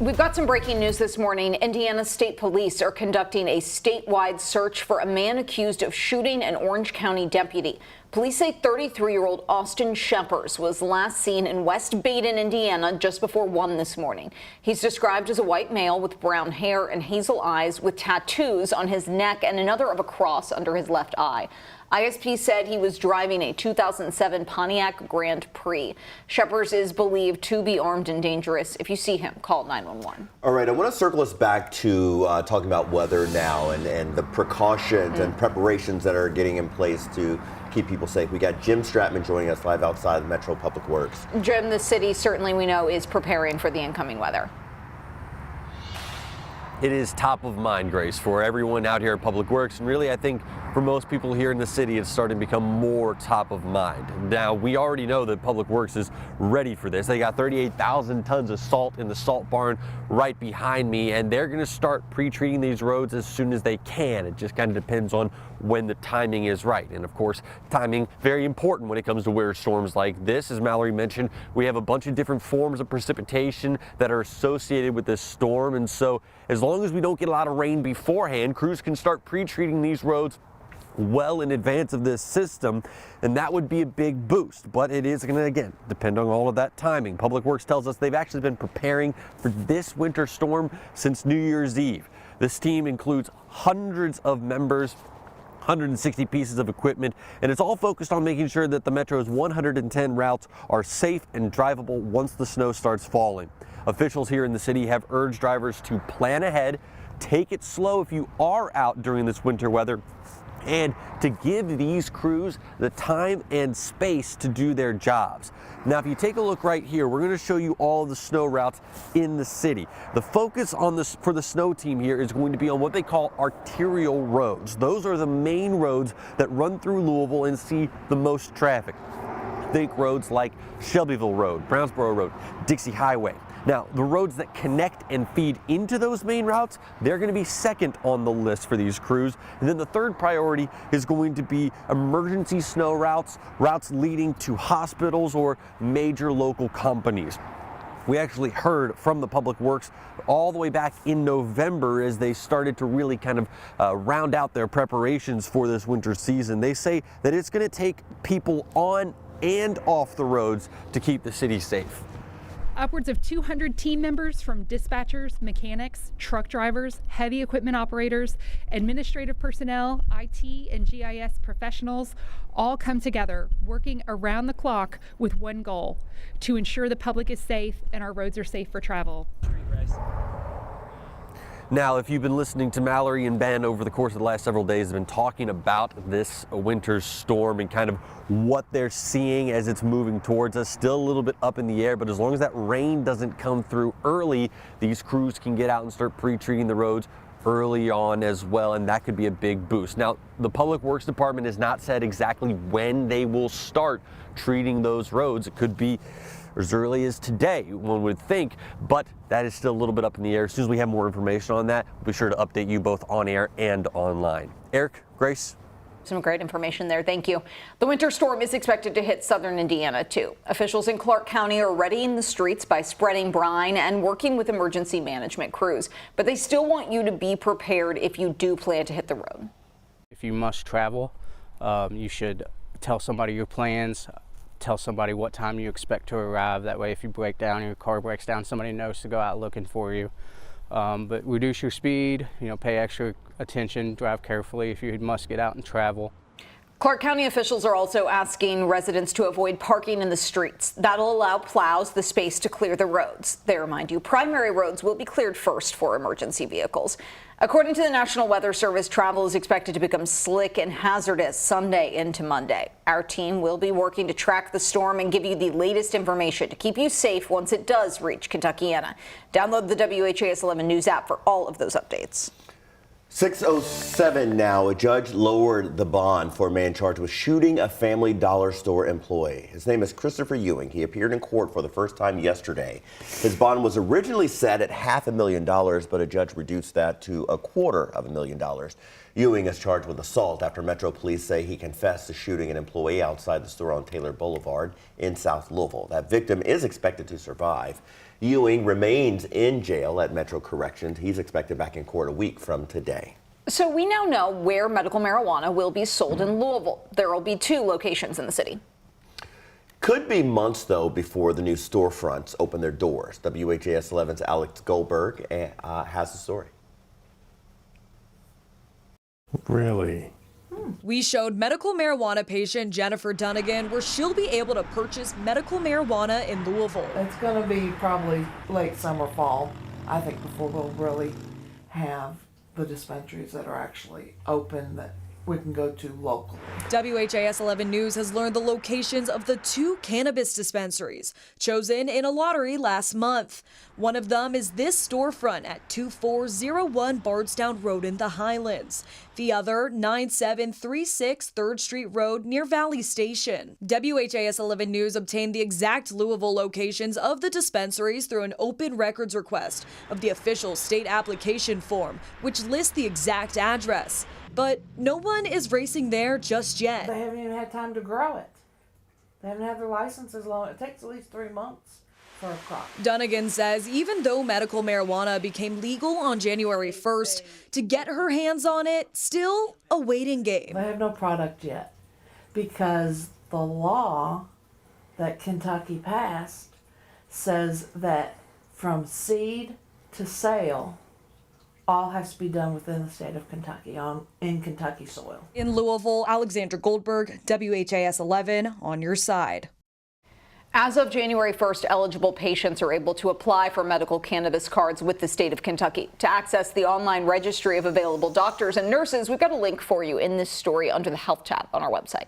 We've got some breaking news this morning. Indiana State Police are conducting a statewide search for a man accused of shooting an Orange County deputy. Police say 33-year-old Austin Shepers was last seen in West Baden, Indiana, just before 1 this morning. He's described as a white male with brown hair and hazel eyes with tattoos on his neck and another of a cross under his left eye. ISP said he was driving a 2007 Pontiac Grand Prix. Shepers is believed to be armed and dangerous. If you see him, call 911. All right, I want to circle us back to talking about weather now and the precautions and preparations that are getting in place to keep people safe. We got Jim Stratman joining us live outside of Metro Public Works. Jim, the city certainly we know is preparing for the incoming weather. It is top of mind, Grace, for everyone out here at Public Works, and really I think for most people here in the city it's starting to become more top of mind. Now, we already know that Public Works is ready for this. They got 38,000 tons of salt in the salt barn right behind me, and they're going to start pre-treating these roads as soon as they can. It just kind of depends on when the timing is right. And of course, timing very important when it comes to winter storms like this. As Mallory mentioned, we have a bunch of different forms of precipitation that are associated with this storm, and so as long as we don't get a lot of rain beforehand, crews can start pre-treating these roads well in advance of this system, and that would be a big boost. But it is going to, again, depend on all of that timing. Public Works tells us they've actually been preparing for this winter storm since New Year's Eve. This team includes hundreds of members, 160 pieces of equipment, and it's all focused on making sure that the Metro's 110 routes are safe and drivable once the snow starts falling. Officials here in the city have urged drivers to plan ahead, take it slow if you are out during this winter weather, and to give these crews the time and space to do their jobs. Now, if you take a look right here, we're going to show you all of the snow routes in the city. The focus on this for the snow team here is going to be on what they call arterial roads. Those are the main roads that run through Louisville and see the most traffic. Think roads like Shelbyville Road, Brownsboro Road, Dixie Highway. Now, the roads that connect and feed into those main routes, they're going to be second on the list for these crews. And then the third priority is going to be emergency snow routes, routes leading to hospitals or major local companies. We actually heard from the Public Works all the way back in November as they started to really kind of round out their preparations for this winter season. They say that it's going to take people on and off the roads to keep the city safe. Upwards of 200 team members from dispatchers, mechanics, truck drivers, heavy equipment operators, administrative personnel, IT and GIS professionals all come together working around the clock with one goal: to ensure the public is safe and our roads are safe for travel. Now, if you've been listening to Mallory and Ben over the course of the last several days, have been talking about this winter storm and kind of what they're seeing as it's moving towards us. Still a little bit up in the air, but as long as that rain doesn't come through early, these crews can get out and start pre-treating the roads early on as well, and that could be a big boost. Now, the Public Works Department has not said exactly when they will start treating those roads. It could be as early as today, one would think, but that is still a little bit up in the air. As soon as we have more information on that, we'll be sure to update you both on air and online. Eric, Grace? Some great information there. Thank you. The winter storm is expected to hit southern Indiana, too. Officials in Clark County are readying the streets by spreading brine and working with emergency management crews. But they still want you to be prepared if you do plan to hit the road. If you must travel, you should tell somebody your plans. Tell somebody what time you expect to arrive. That way, if you break down, your car breaks down, somebody knows to go out looking for you. But reduce your speed, pay extra attention, drive carefully if you must get out and travel. Clark County officials are also asking residents to avoid parking in the streets. That'll allow plows the space to clear the roads. They remind you primary roads will be cleared first for emergency vehicles. According to the National Weather Service, travel is expected to become slick and hazardous Sunday into Monday. Our team will be working to track the storm and give you the latest information to keep you safe once it does reach Kentuckiana. Download the WHAS11 News app for all of those updates. 6:07 now. A judge lowered the bond for a man charged with shooting a Family Dollar store employee. His name is Christopher Ewing. He appeared in court for the first time yesterday. His bond was originally set at $500,000, but a judge reduced that to $250,000. Ewing is charged with assault after Metro Police say he confessed to shooting an employee outside the store on Taylor Boulevard in South Louisville. That victim is expected to survive. Ewing remains in jail at Metro Corrections. He's expected back in court a week from today. So we now know where medical marijuana will be sold in Louisville. There will be 2 locations in the city. Could be months, though, before the new storefronts open their doors. WHAS 11's Alex Goldberg has the story. Really? We showed medical marijuana patient Jennifer Dunnigan where she'll be able to purchase medical marijuana in Louisville. It's going to be probably late summer, fall, I think, before we'll really have the dispensaries that are actually open that we can go to locally. WHAS 11 News has learned the locations of the 2 cannabis dispensaries chosen in a lottery last month. One of them is this storefront at 2401 Bardstown Road in the Highlands. The other, 9736 3rd Street Road near Valley Station. WHAS 11 News obtained the exact Louisville locations of the dispensaries through an open records request of the official state application form, which lists the exact address. But no one is racing there just yet. They haven't even had time to grow it. They haven't had their licenses long. It takes at least 3 months for a crop. Dunnigan says even though medical marijuana became legal on January 1st, to get her hands on it, still a waiting game. They have no product yet because the law that Kentucky passed says that from seed to sale, all has to be done within the state of Kentucky, in Kentucky soil. In Louisville, Alexandra Goldberg, WHAS 11, on your side. As of January 1st, eligible patients are able to apply for medical cannabis cards with the state of Kentucky. To access the online registry of available doctors and nurses, we've got a link for you in this story under the Health tab on our website.